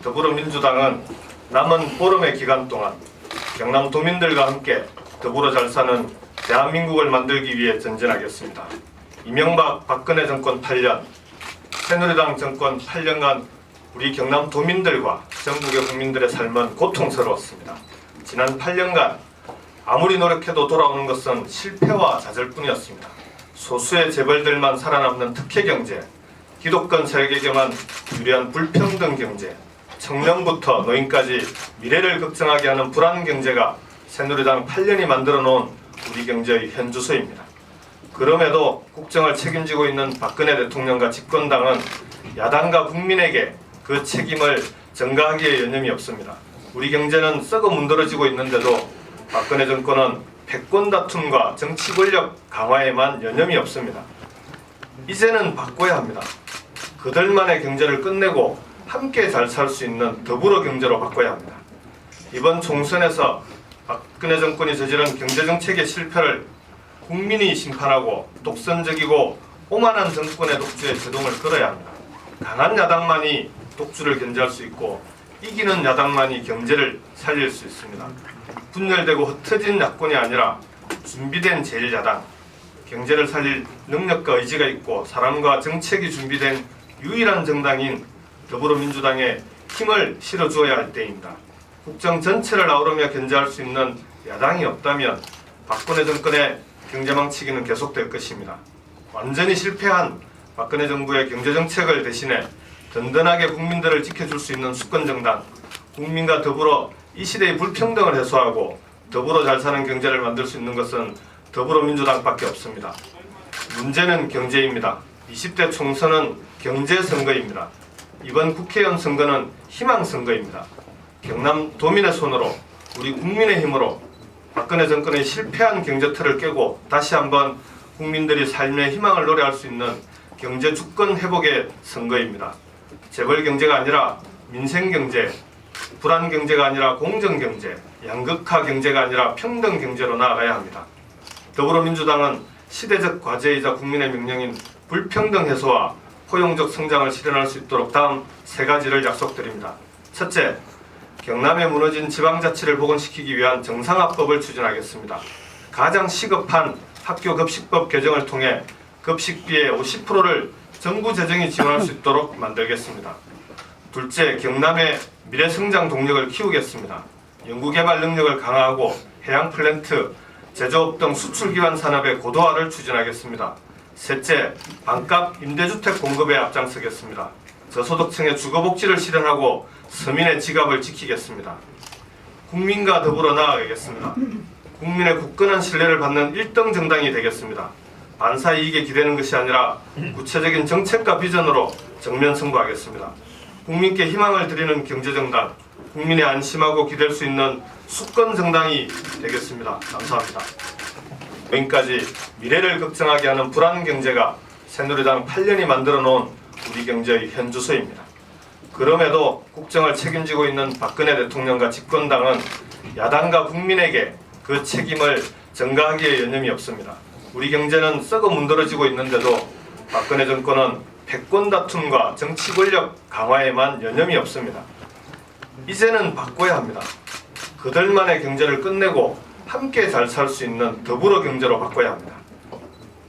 더불어민주당은 남은 보름의 기간 동안 경남도민들과 함께 더불어 잘 사는 대한민국을 만들기 위해 전진하겠습니다. 이명박 박근혜 정권 8년, 새누리당 정권 8년간 우리 경남도민들과 전국의 국민들의 삶은 고통스러웠습니다. 지난 8년간 아무리 노력해도 돌아오는 것은 실패와 좌절뿐이었습니다. 소수의 재벌들만 살아남는 특혜경제, 기득권 세력에게만 유리한 불평등 경제, 청년부터 노인까지 미래를 걱정하게 하는 불안경제가 새누리당 8년이 만들어 놓은 우리 경제의 현주소입니다. 그럼에도 국정을 책임지고 있는 박근혜 대통령과 집권당은 야당과 국민에게 그 책임을 전가하기에 여념이 없습니다. 우리 경제는 썩어 문드러지고 있는데도 박근혜 정권은 패권 다툼과 정치 권력 강화에만 여념이 없습니다. 이제는 바꿔야 합니다. 그들만의 경제를 끝내고 함께 잘 살 수 있는 더불어 경제로 바꿔야 합니다. 이번 총선에서 박근혜 정권이 저지른 경제정책의 실패를 국민이 심판하고 독선적이고 오만한 정권의 독주에 제동을 걸어야 합니다. 강한 야당만이 독주를 견제할 수 있고 이기는 야당만이 경제를 살릴 수 있습니다. 분열되고 흩어진 야권이 아니라 준비된 제1야당, 경제를 살릴 능력과 의지가 있고 사람과 정책이 준비된 유일한 정당인 더불어민주당에 힘을 실어주어야 할 때입니다. 국정 전체를 아우르며 견제할 수 있는 야당이 없다면 박근혜 정권의 경제망치기는 계속될 것입니다. 완전히 실패한 박근혜 정부의 경제정책을 대신해 든든하게 국민들을 지켜줄 수 있는 수권정당, 국민과 더불어 이 시대의 불평등을 해소하고 더불어 잘 사는 경제를 만들 수 있는 것은 더불어민주당밖에 없습니다. 문제는 경제입니다. 20대 총선은 경제선거입니다. 이번 국회의원 선거는 희망선거입니다. 경남도민의 손으로 우리 국민의 힘으로 박근혜 정권의 실패한 경제틀을 깨고 다시 한번 국민들이 삶의 희망을 노래할 수 있는 경제 주권 회복의 선거입니다. 재벌 경제가 아니라 민생 경제, 불안 경제가 아니라 공정 경제, 양극화 경제가 아니라 평등 경제로 나아가야 합니다. 더불어민주당은 시대적 과제이자 국민의 명령인 불평등 해소와 포용적 성장을 실현할 수 있도록 다음 세 가지를 약속드립니다. 첫째, 경남에 무너진 지방자치를 복원시키기 위한 정상화법을 추진하겠습니다. 가장 시급한 학교급식법 개정을 통해 급식비의 50%를 정부 재정이 지원할 수 있도록 만들겠습니다. 둘째, 경남의 미래성장 동력을 키우겠습니다. 연구개발 능력을 강화하고 해양 플랜트, 제조업 등 수출기반 산업의 고도화를 추진하겠습니다. 셋째, 반값 임대주택 공급에 앞장서겠습니다. 저소득층의 주거복지를 실현하고 서민의 지갑을 지키겠습니다. 국민과 더불어 나아가겠습니다. 국민의 굳건한 신뢰를 받는 1등 정당이 되겠습니다. 반사 이익에 기대는 것이 아니라 구체적인 정책과 비전으로 정면 승부하겠습니다. 국민께 희망을 드리는 경제정당, 국민의 안심하고 기댈 수 있는 수권정당이 되겠습니다. 감사합니다. 여기까지 미래를 걱정하게 하는 불안 경제가 새누리당 8년이 만들어 놓은 우리 경제의 현주소입니다. 그럼에도 국정을 책임지고 있는 박근혜 대통령과 집권당은 야당과 국민에게 그 책임을 전가하기에 여념이 없습니다. 우리 경제는 썩어 문드러지고 있는데도 박근혜 정권은 패권 다툼과 정치 권력 강화에만 여념이 없습니다. 이제는 바꿔야 합니다. 그들만의 경제를 끝내고 함께 잘 살 수 있는 더불어 경제로 바꿔야 합니다.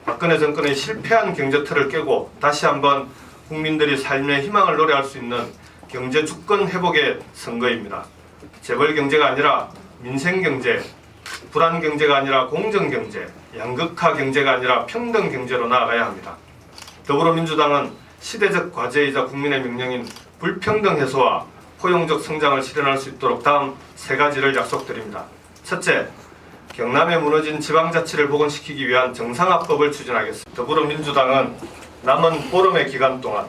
박근혜 정권의 실패한 경제틀을 깨고 다시 한번 국민들이 삶의 희망을 노래할 수 있는 경제 주권 회복의 선거입니다. 재벌 경제가 아니라 민생 경제, 불안 경제가 아니라 공정 경제, 양극화 경제가 아니라 평등 경제로 나아가야 합니다. 더불어민주당은 시대적 과제이자 국민의 명령인 불평등 해소와 포용적 성장을 실현할 수 있도록 다음 세 가지를 약속드립니다. 첫째, 경남에 무너진 지방자치를 복원시키기 위한 정상화법을 추진하겠습니다. 더불어민주당은 남은 보름의 기간 동안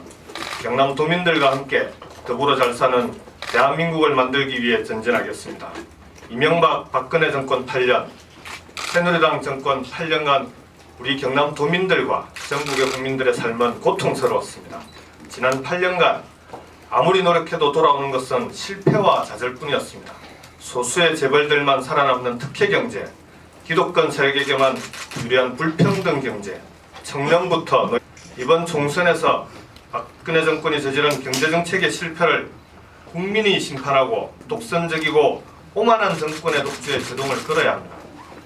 경남도민들과 함께 더불어 잘 사는 대한민국을 만들기 위해 전진하겠습니다. 이명박 박근혜 정권 8년, 새누리당 정권 8년간 우리 경남도민들과 전국의 국민들의 삶은 고통스러웠습니다. 지난 8년간 아무리 노력해도 돌아오는 것은 실패와 좌절뿐이었습니다. 소수의 재벌들만 살아남는 특혜경제, 기득권 세력에게만 유리한 불평등 경제, 청년부터 이번 총선에서 박근혜 정권이 저지른 경제정책의 실패를 국민이 심판하고 독선적이고 오만한 정권의 독주에 제동을 걸어야 합니다.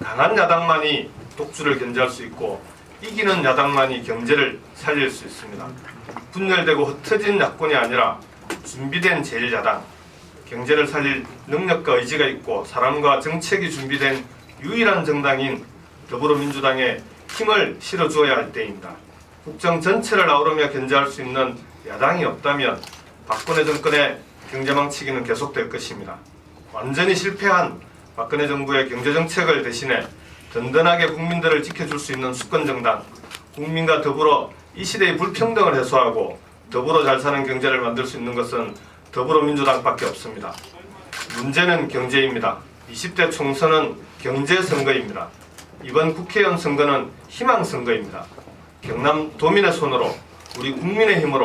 강한 야당만이 독주를 견제할 수 있고 이기는 야당만이 경제를 살릴 수 있습니다. 분열되고 흩어진 야권이 아니라 준비된 제1야당, 경제를 살릴 능력과 의지가 있고 사람과 정책이 준비된 유일한 정당인 더불어민주당에 힘을 실어주어야 할 때입니다. 국정 전체를 아우르며 견제할 수 있는 야당이 없다면 박근혜 정권의 경제망치기는 계속될 것입니다. 완전히 실패한 박근혜 정부의 경제정책을 대신해 든든하게 국민들을 지켜줄 수 있는 수권정당, 국민과 더불어 이 시대의 불평등을 해소하고 더불어 잘 사는 경제를 만들 수 있는 것은 더불어민주당밖에 없습니다. 문제는 경제입니다. 20대 총선은 경제선거입니다. 이번 국회의원 선거는 희망선거입니다. 경남도민의 손으로 우리 국민의 힘으로